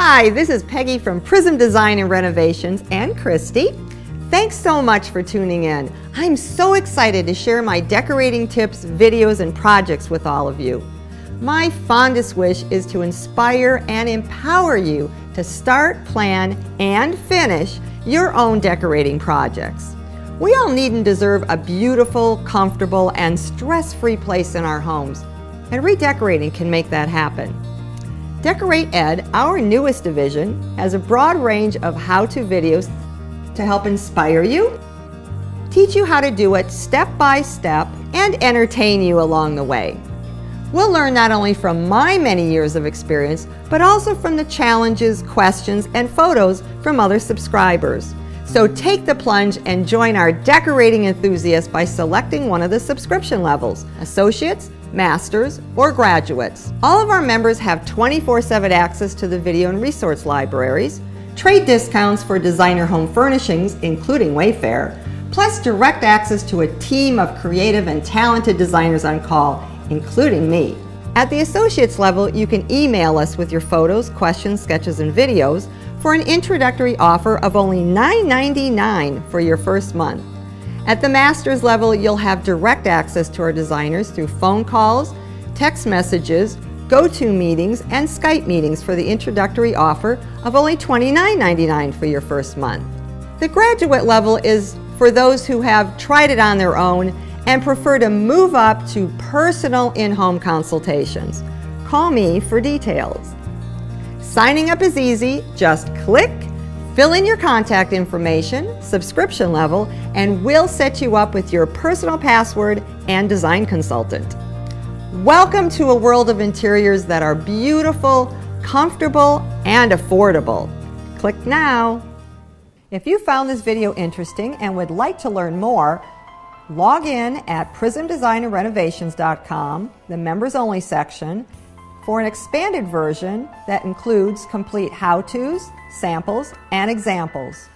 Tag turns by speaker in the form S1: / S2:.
S1: Hi, this is Peggy from Prism Design and Renovations and Christy. Thanks so much for tuning in. I'm so excited to share my decorating tips, videos, and projects with all of you. My fondest wish is to inspire and empower you to start, plan, and finish your own decorating projects. We all need and deserve a beautiful, comfortable, and stress-free place in our homes, and redecorating can make that happen. Decorate Ed, our newest division, has a broad range of how-to videos to help inspire you, teach you how to do it step by step, and entertain you along the way. We'll learn not only from my many years of experience, but also from the challenges, questions, and photos from other subscribers. So take the plunge and join our decorating enthusiasts by selecting one of the subscription levels: Associates, Masters, or Graduates. All of our members have 24/7 access to the video and resource libraries, trade discounts for designer home furnishings, including Wayfair, plus direct access to a team of creative and talented designers on call, including me. At the Associates level, you can email us with your photos, questions, sketches, and videos for an introductory offer of only $9.99 for your first month. At the Masters level, you'll have direct access to our designers through phone calls, text messages, go-to meetings, and Skype meetings for the introductory offer of only $29.99 for your first month. The Graduate level is for those who have tried it on their own and prefer to move up to personal in-home consultations. Call me for details. Signing up is easy. Just click, fill in your contact information, subscription level, and we'll set you up with your personal password and design consultant. Welcome to a world of interiors that are beautiful, comfortable, and affordable. Click now. If you found this video interesting and would like to learn more, log in at prismdesignandrenovations.com, the members only section, for an expanded version that includes complete how-tos, samples, and examples.